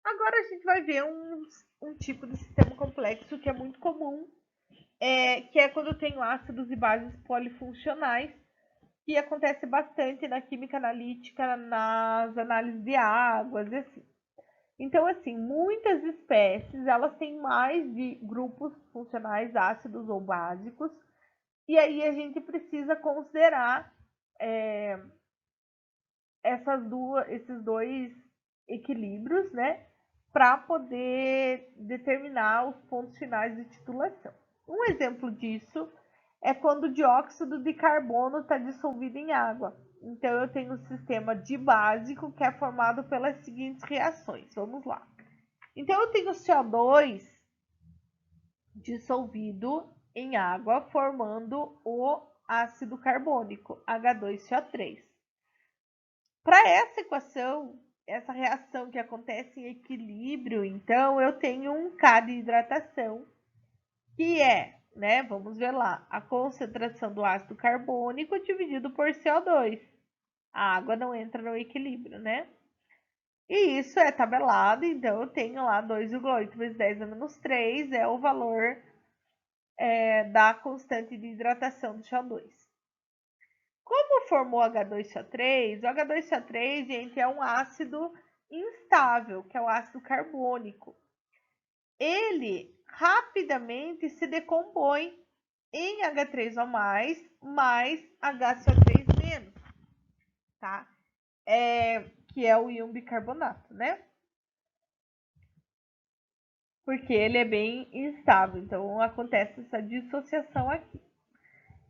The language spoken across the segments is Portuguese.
Agora a gente vai ver um tipo de sistema complexo que é muito comum, que é quando eu tenho ácidos e bases polifuncionais, que acontece bastante na química analítica, nas análises de águas e assim. Então, assim, muitas espécies, elas têm mais de grupos funcionais ácidos ou básicos, e aí a gente precisa considerar é, esses dois equilíbrios, né, para poder determinar os pontos finais de titulação. Um exemplo disso é quando o dióxido de carbono está dissolvido em água. Então, eu tenho um sistema dibásico que é formado pelas seguintes reações. Vamos lá. Então, eu tenho CO2 dissolvido em água, formando o ácido carbônico, H2CO3. Para essa equação, essa reação que acontece em equilíbrio, então, eu tenho um K de hidratação, que é, né, vamos ver lá, a concentração do ácido carbônico dividido por CO2. A água não entra no equilíbrio, né? E isso é tabelado, então eu tenho lá 2,8 vezes 10 a menos 3 é o valor da constante de hidratação do CO2. Como formou H2CO3? O H2CO3, gente, é um ácido instável, que é o ácido carbônico. Ele rapidamente se decompõe em H3O+, mais HCO3-, tá? Que é o íon bicarbonato, né? Porque ele é bem instável, então acontece essa dissociação aqui.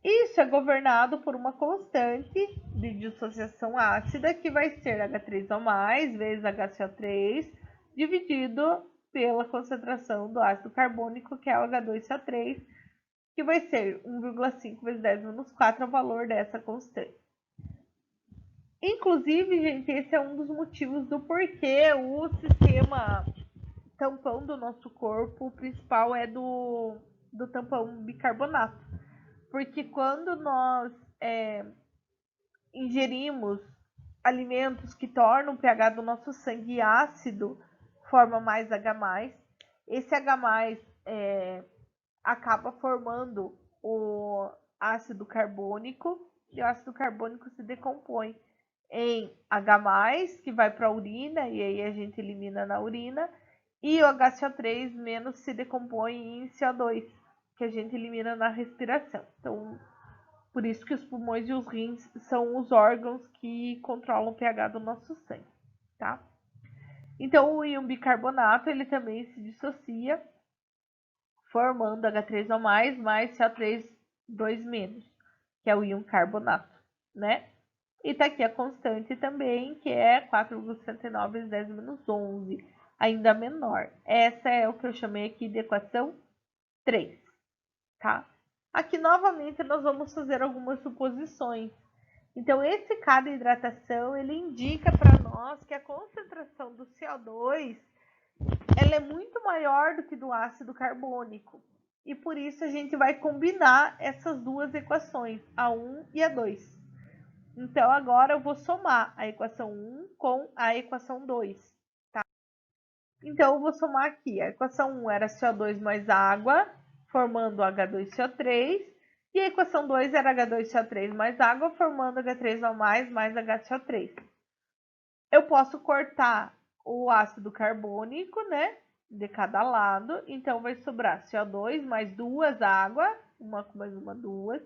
Isso é governado por uma constante de dissociação ácida, que vai ser H3O+, vezes HCO3, dividido pela concentração do ácido carbônico, que é o H2CO3, que vai ser 1,5 vezes 10 menos 4, é o valor dessa constante. Inclusive, gente, esse é um dos motivos do porquê o sistema tampão do nosso corpo principal é do tampão bicarbonato. Porque quando nós ingerimos alimentos que tornam o pH do nosso sangue ácido, forma mais H+, esse H+, acaba formando o ácido carbônico, e o ácido carbônico se decompõe em H+, que vai para a urina, e aí a gente elimina na urina, e o HCO3- se decompõe em CO2, que a gente elimina na respiração. Então, por isso que os pulmões e os rins são os órgãos que controlam o pH do nosso sangue, tá? Então, o íon bicarbonato, ele também se dissocia, formando H3O+, mais CO3, 2-, que é o íon carbonato, né? E tá aqui a constante também, que é 4,69 vezes 10 menos 11, ainda menor. Essa é o que eu chamei aqui de equação 3, tá? Aqui, novamente, nós vamos fazer algumas suposições. Então, esse K de hidratação, ele indica para nós que a concentração do CO2 ela é muito maior do que do ácido carbônico. E por isso a gente vai combinar essas duas equações, a 1 e a 2. Então, agora eu vou somar a equação 1 com a equação 2. Tá? Então, eu vou somar aqui. A equação 1 era CO2 mais água, formando H2CO3. E a equação 2 era H2CO3 mais água, formando H3O+, mais HCO3. Eu posso cortar o ácido carbônico, né, de cada lado. Então, vai sobrar CO2 mais 2 água, uma com mais uma, 2,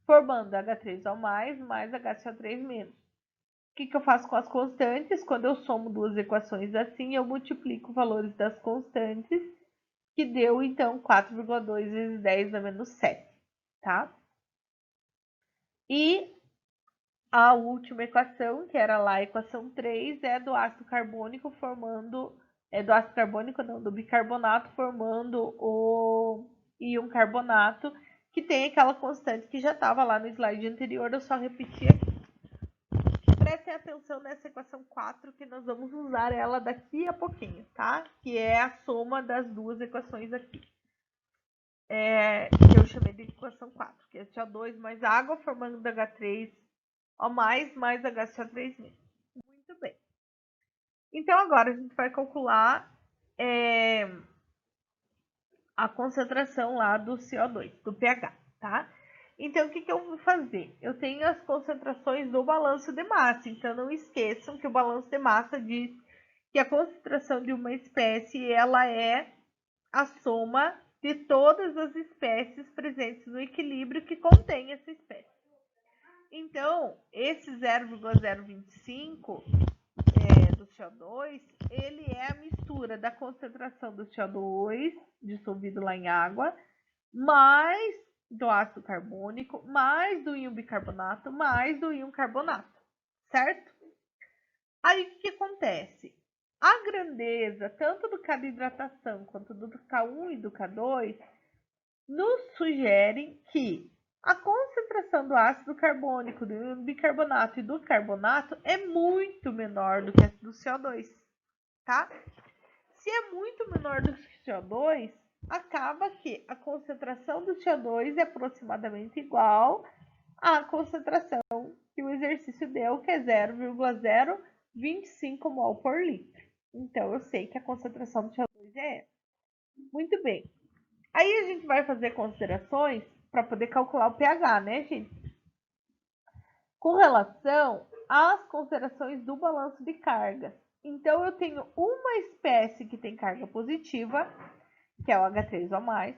formando H3O+, mais HCO3-. O que eu faço com as constantes? Quando eu somo duas equações assim, eu multiplico os valores das constantes, que deu, então, 4,2 vezes 10 a menos 7, tá? E a última equação, que era lá a equação 3, é do ácido carbônico formando... do ácido carbônico, não, do bicarbonato formando o íon carbonato, que tem aquela constante que já estava lá no slide anterior, eu só repeti aqui. Prestem atenção nessa equação 4, que nós vamos usar ela daqui a pouquinho, tá? Que é a soma das duas equações aqui. Que eu chamei de equação 4, que é CO2 mais água formando H3O+, mais HCO3-. Muito bem. Então, agora a gente vai calcular a concentração lá do CO2, do pH, tá? Então, o que eu vou fazer? Eu tenho as concentrações do balanço de massa, então não esqueçam que o balanço de massa diz que a concentração de uma espécie, ela é a soma de todas as espécies presentes no equilíbrio que contém essa espécie. Então, esse 0,025 do CO2, ele é a mistura da concentração do CO2 dissolvido lá em água, mais do ácido carbônico, mais do íon bicarbonato, mais do íon carbonato, certo? Aí o que acontece? A grandeza, tanto do K de hidratação quanto do K1 e do K2, nos sugerem que a concentração do ácido carbônico, do bicarbonato e do carbonato é muito menor do que a do CO2, tá? Se é muito menor do que o CO2, acaba que a concentração do CO2 é aproximadamente igual à concentração que o exercício deu, que é 0,025 mol por litro. Então, eu sei que a concentração do CO2 é essa. Muito bem. Aí a gente vai fazer considerações para poder calcular o pH, né, gente? Com relação às considerações do balanço de cargas. Então, eu tenho uma espécie que tem carga positiva, que é o H3O+,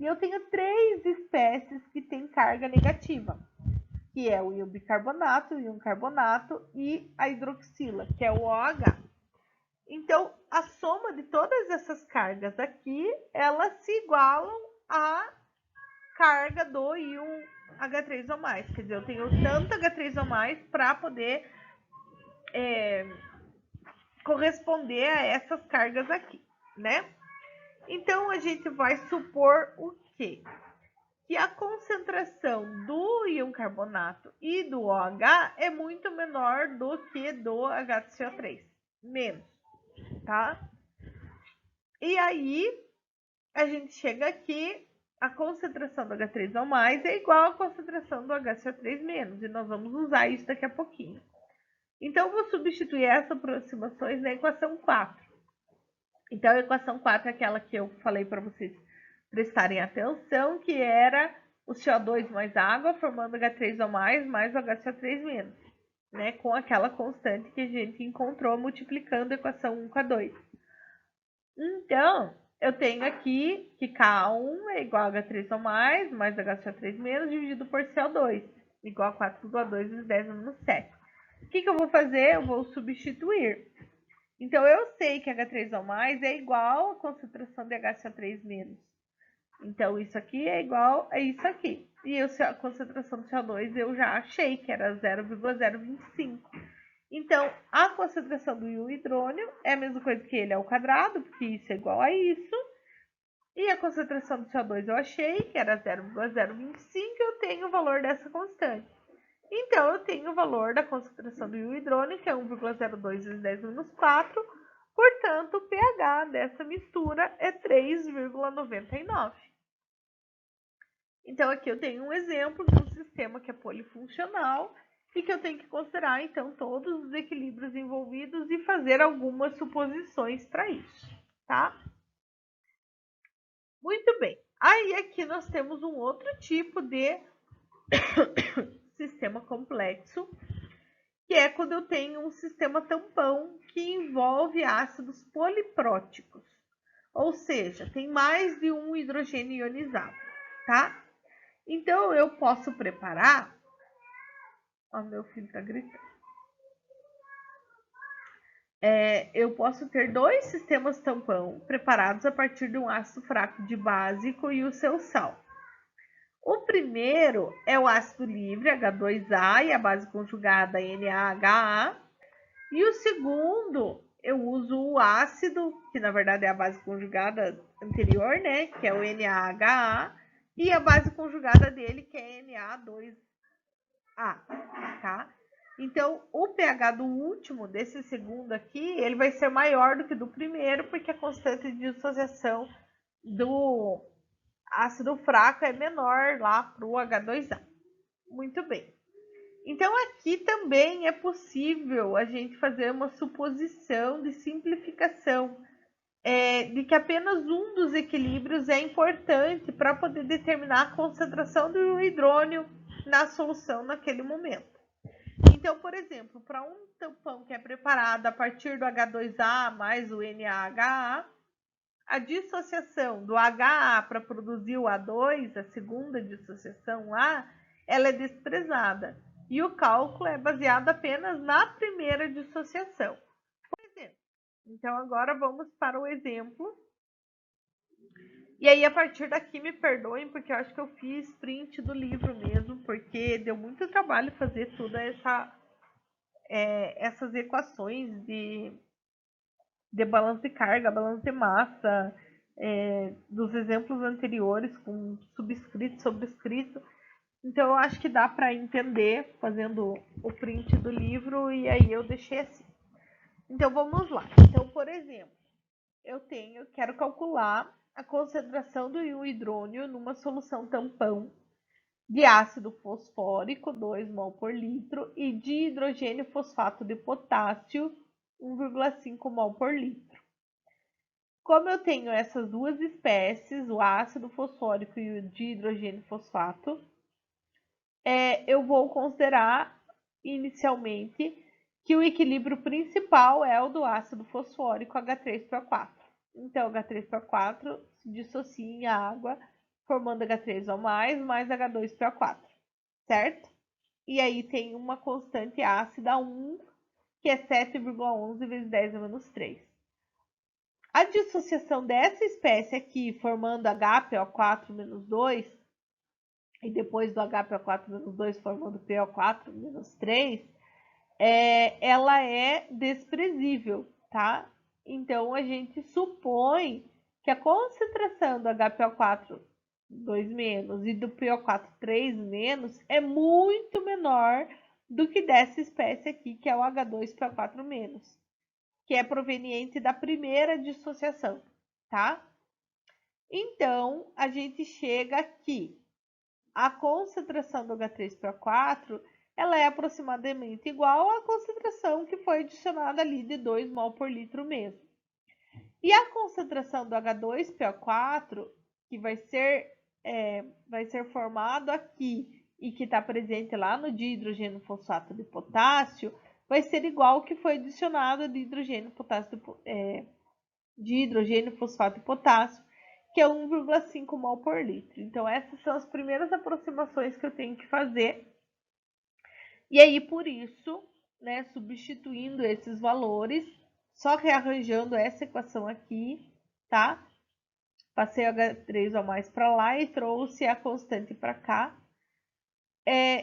e eu tenho 3 espécies que têm carga negativa, que é o íon bicarbonato, o íon carbonato e a hidroxila, que é o OH. Então, a soma de todas essas cargas aqui, elas se igualam à carga do íon H3O+. Quer dizer, eu tenho tanto H3O+, para poder corresponder a essas cargas aqui, né? Então, a gente vai supor o quê? Que a concentração do íon carbonato e do OH é muito menor do que do HCO3, menos, tá? E aí, a gente chega aqui, a concentração do H3O+ é igual à concentração do HCO3-, e nós vamos usar isso daqui a pouquinho. Então, eu vou substituir essas aproximações na equação 4. Então, a equação 4 é aquela que eu falei para vocês prestarem atenção, que era o CO2 mais água, formando H3O+, mais o HCO3-, né? Com aquela constante que a gente encontrou multiplicando a equação 1 com a 2. Então, eu tenho aqui que K1 é igual a H3O+, mais HCO3-, dividido por CO2, igual a 4,2 vezes 10 menos 7. O que eu vou fazer? Eu vou substituir. Então, eu sei que H3O+ é igual à concentração de HCO3-. Então, isso aqui é igual a isso aqui. E a concentração do CO2 eu já achei que era 0,025. Então, a concentração do íon hidrônio é a mesma coisa que ele ao quadrado, porque isso é igual a isso. E a concentração do CO2 eu achei que era 0,025, eu tenho o valor dessa constante. Então, eu tenho o valor da concentração do íon hidrônio, que é 1,02 vezes 10 menos 4. Portanto, o pH dessa mistura é 3,99. Então, aqui eu tenho um exemplo de um sistema que é polifuncional e que eu tenho que considerar, então, todos os equilíbrios envolvidos e fazer algumas suposições para isso, tá? Muito bem. Aí, aqui nós temos um outro tipo de sistema complexo, que é quando eu tenho um sistema tampão que envolve ácidos polipróticos. Ou seja, tem mais de um hidrogênio ionizado, tá? Então, eu posso preparar... Ó, meu filho tá gritando. Eu posso ter 2 sistemas tampão preparados a partir de um ácido fraco de básico e o seu sal. O primeiro é o ácido livre, H2A, e a base conjugada NaHA. E o segundo, eu uso o ácido, que na verdade é a base conjugada anterior, né? Que é o NaHA. E a base conjugada dele, que é Na2A, tá? Então, o pH do último, desse segundo aqui, ele vai ser maior do que do primeiro, porque a constante de dissociação do ácido fraco é menor lá para o H2A. Muito bem. Então, aqui também é possível a gente fazer uma suposição de simplificação, de que apenas um dos equilíbrios é importante para poder determinar a concentração do hidrônio na solução naquele momento. Então, por exemplo, para um tampão que é preparado a partir do H2A mais o NaHA, a dissociação do HA para produzir o A2, a segunda dissociação A, ela é desprezada. E o cálculo é baseado apenas na primeira dissociação. Por exemplo. Então, agora vamos para o exemplo. E aí, a partir daqui, me perdoem, porque eu acho que eu fiz print do livro mesmo, porque deu muito trabalho fazer toda essas equações de balanço de carga, balanço de massa, dos exemplos anteriores com subscrito, sobrescrito. Então eu acho que dá para entender fazendo o print do livro e aí eu deixei assim. Então vamos lá. Então, por exemplo, quero calcular a concentração do íon hidrônio numa solução tampão de ácido fosfórico, 2 mol por litro, e de hidrogênio fosfato de potássio, 1,5 mol por litro. Como eu tenho essas duas espécies, o ácido fosfórico e o de hidrogênio fosfato, eu vou considerar inicialmente que o equilíbrio principal é o do ácido fosfórico H3PO4. Então, H3PO4 se dissocia em água, formando H3O+, mais H2PO4, certo? E aí tem uma constante ácida 1, que é 7,11 vezes 10 a menos 3. A dissociação dessa espécie aqui, formando HPO4-2, e depois do HPO4-2 formando PO4-3, ela é desprezível, tá? Então, a gente supõe que a concentração do HPO4 2- e do PO4 3- é muito menor do que dessa espécie aqui, que é o H2PO4-, que é proveniente da primeira dissociação, tá? Então, a gente chega aqui. A concentração do H3PO4 ela é aproximadamente igual à concentração que foi adicionada ali de 2 mol por litro mesmo. E a concentração do H2PO4, que vai ser formado aqui e que está presente lá no dihidrogênio fosfato de potássio, vai ser igual ao que foi adicionado de hidrogênio fosfato de potássio, que é 1,5 mol por litro. Então, essas são as primeiras aproximações que eu tenho que fazer. E aí, por isso, né, substituindo esses valores, só rearranjando essa equação aqui, tá? Passei o H3O+ para lá e trouxe a constante para cá.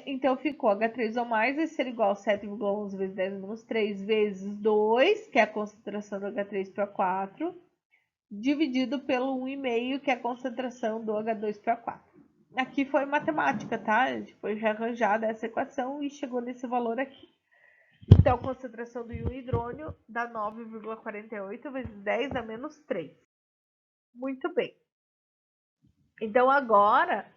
Então, ficou H3O+, vai ser igual a 7,11 vezes 10 menos 3 vezes 2, que é a concentração do H3PO4, dividido pelo 1,5, que é a concentração do H2PO4. Aqui foi matemática, tá? A gente foi rearranjada essa equação e chegou nesse valor aqui. Então, a concentração do íon hidrônio dá 9,48 vezes 10 a menos 3. Muito bem. Então, agora,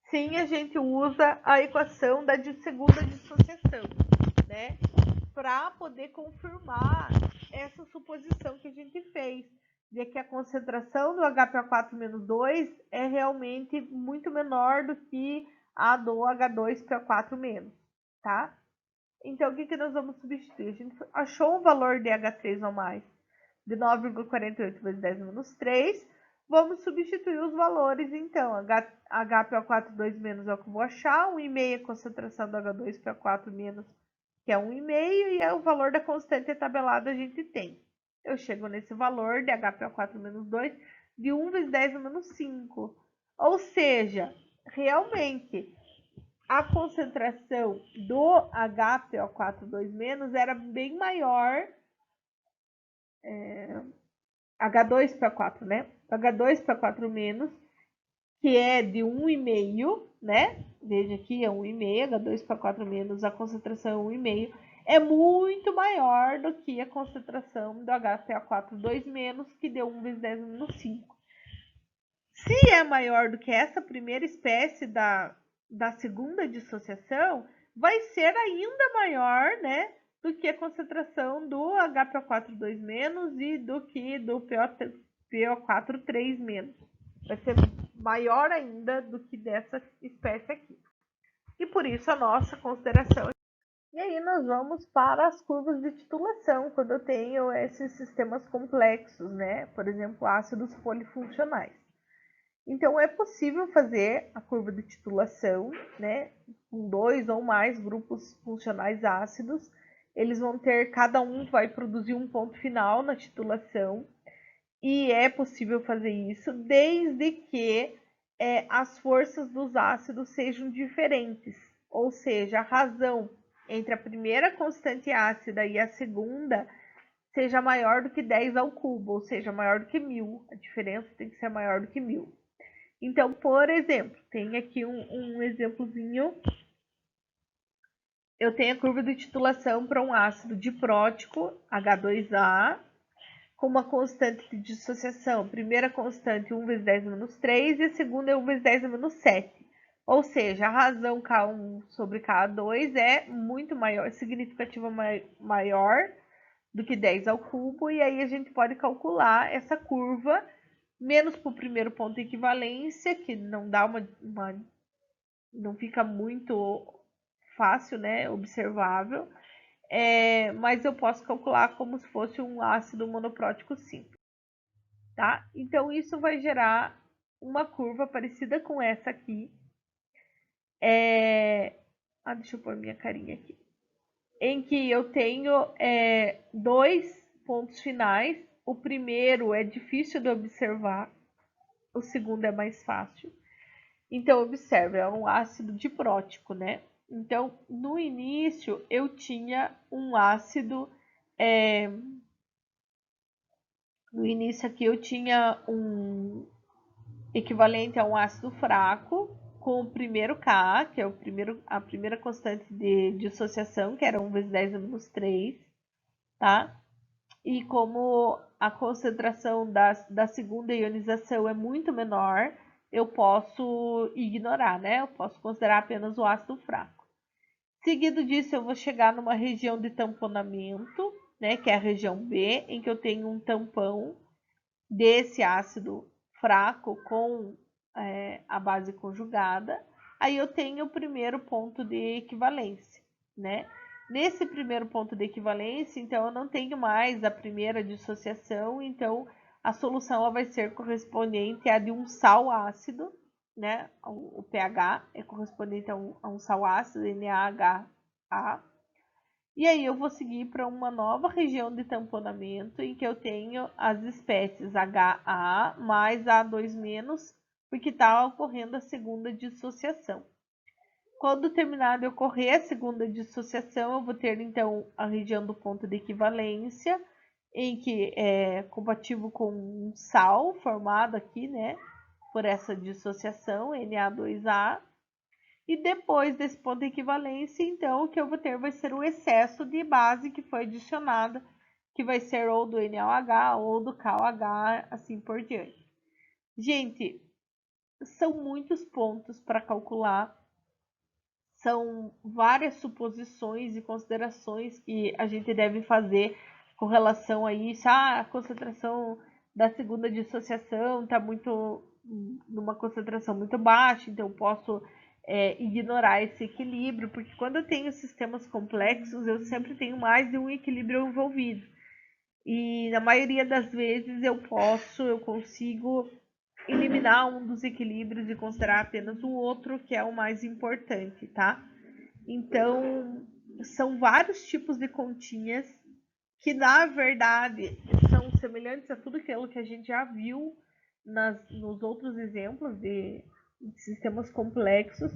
sim, a gente usa a equação da segunda dissociação, né? Para poder confirmar essa suposição que a gente fez, de que a concentração do HPO4-2 é realmente muito menor do que a do H2PO4-, tá? Então, o que nós vamos substituir? A gente achou um valor de H3O+, de 9,48 vezes 10 menos 3. Vamos substituir os valores, então. HPO4-2- é o que eu vou achar. 1,5 é a concentração do H2PO4-, que é 1,5, e o valor da constante tabelada a gente tem. Eu chego nesse valor de HPO4-2 de 1 vezes 10 a menos 5. Ou seja, realmente, a concentração do HPO4-2- era bem maior, H2PO4, né? H2PO4-, que é de 1,5, né? Veja aqui, é 1,5, H2PO4-, a concentração é 1,5, é muito maior do que a concentração do HPO4-2-, que deu 1 vezes 10 menos 5. Se é maior do que essa primeira espécie da segunda dissociação, vai ser ainda maior, né, do que a concentração do HPO4 2- e do que do PO4 3-. Vai ser maior ainda do que dessa espécie aqui. E por isso a nossa consideração. E aí nós vamos para as curvas de titulação, quando eu tenho esses sistemas complexos, né? Por exemplo, ácidos polifuncionais. Então, é possível fazer a curva de titulação, né? Com 2 ou mais grupos funcionais ácidos. Eles vão ter, cada um vai produzir um ponto final na titulação. E é possível fazer isso desde que as forças dos ácidos sejam diferentes. Ou seja, a razão entre a primeira constante ácida e a segunda seja maior do que 10 ao cubo, ou seja, maior do que 1000. A diferença tem que ser maior do que 1000. Então, por exemplo, tem aqui um exemplozinho. Eu tenho a curva de titulação para um ácido diprótico, H2A, com uma constante de dissociação. Primeira constante 1 vezes 10 a menos 3 e a segunda é 1 vezes 10 a menos 7. Ou seja, a razão K1 sobre K2 é muito maior, significativa maior do que 10 ao cubo, e aí a gente pode calcular essa curva, menos para o primeiro ponto de equivalência, que não dá não fica muito fácil, né, observável, mas eu posso calcular como se fosse um ácido monoprótico simples, tá? Então isso vai gerar uma curva parecida com essa aqui. Deixa eu pôr minha carinha aqui. Em que eu tenho 2 pontos finais. O primeiro é difícil de observar, o segundo é mais fácil. Então, observe, é um ácido diprótico, né? Então, no início, eu tinha um ácido... no início aqui, eu tinha um equivalente a um ácido fraco, com o primeiro K, que é a primeira constante de dissociação, que era 1 vezes 10 a menos 3, tá? E como a concentração da segunda ionização é muito menor, eu posso ignorar, né? Eu posso considerar apenas o ácido fraco. Seguido disso, eu vou chegar numa região de tamponamento, né? Que é a região B, em que eu tenho um tampão desse ácido fraco com a base conjugada. Aí eu tenho o primeiro ponto de equivalência, né? Nesse primeiro ponto de equivalência, então, eu não tenho mais a primeira dissociação, então a solução ela vai ser correspondente à de um sal ácido, né? O pH é correspondente a um sal ácido, NaHA. E aí eu vou seguir para uma nova região de tamponamento em que eu tenho as espécies HA mais A2-, porque está ocorrendo a segunda dissociação. Quando terminar de ocorrer a segunda dissociação, eu vou ter então a região do ponto de equivalência, em que é compatível com um sal formado aqui, né, por essa dissociação, Na2A. E depois desse ponto de equivalência, então, o que eu vou ter vai ser o excesso de base que foi adicionada, que vai ser ou do NaOH ou do KOH, assim por diante. Gente, são muitos pontos para calcular, são várias suposições e considerações que a gente deve fazer com relação a isso. A concentração da segunda dissociação está numa concentração muito baixa, então eu posso ignorar esse equilíbrio, porque quando eu tenho sistemas complexos, eu sempre tenho mais de um equilíbrio envolvido. E na maioria das vezes eu consigo eliminar um dos equilíbrios e considerar apenas o outro, que é o mais importante, tá? Então, são vários tipos de continhas que, na verdade, são semelhantes a tudo aquilo que a gente já viu nos outros exemplos de sistemas complexos,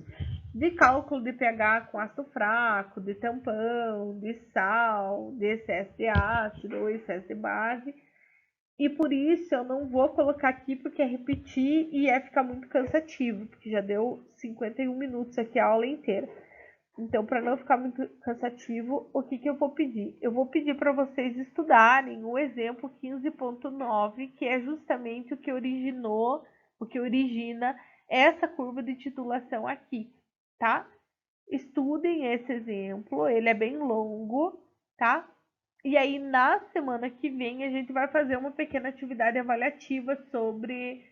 de cálculo de pH com ácido fraco, de tampão, de sal, de excesso de ácido ou excesso de base. E por isso eu não vou colocar aqui porque é repetir e ficar muito cansativo, porque já deu 51 minutos aqui a aula inteira. Então, para não ficar muito cansativo, o que eu vou pedir? Eu vou pedir para vocês estudarem o exemplo 15.9, que é justamente o que origina essa curva de titulação aqui, tá? estudem esse exemplo, ele é bem longo, tá? E aí, na semana que vem, a gente vai fazer uma pequena atividade avaliativa sobre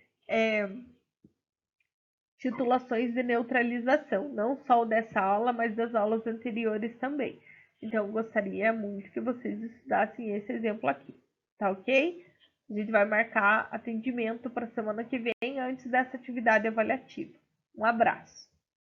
titulações de neutralização, não só o dessa aula, mas das aulas anteriores também. Então, eu gostaria muito que vocês estudassem esse exemplo aqui, tá ok? A gente vai marcar atendimento para a semana que vem, antes dessa atividade avaliativa. Um abraço!